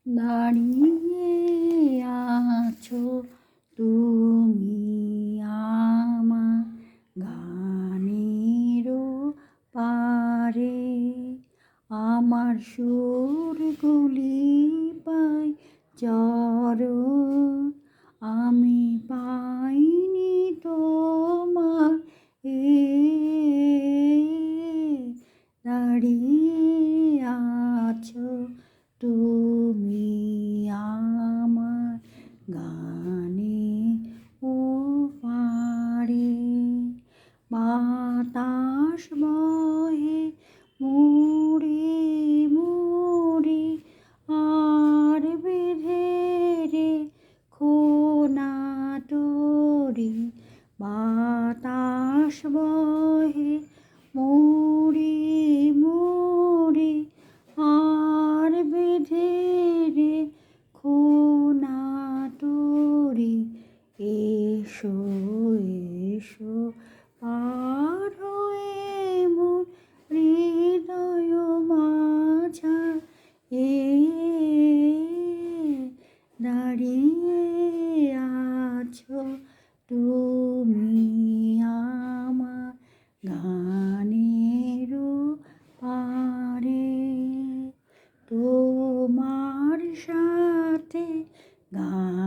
দাঁড়িয়ে আছো তুমি আমার গানেরও পারে, আমার সুরগুলি পাই চরণ, আমি পাইনি তোমার দাঁড়িয়ে আছো তুমি আমার গানে ও পারে। বাতাস বহে মুড়ে মুড়ে আর বেঁধে খোনা তোরে, বাতাস বহে মুড়ে মুড়ে আর বেঁধে খোনা তোরে, এসো এসো পার হয়ে মোর হৃদয় মাঝা দাঁড়িয়ে আছো তুমি আমার গানেরও পারে। তোমার সাথে গান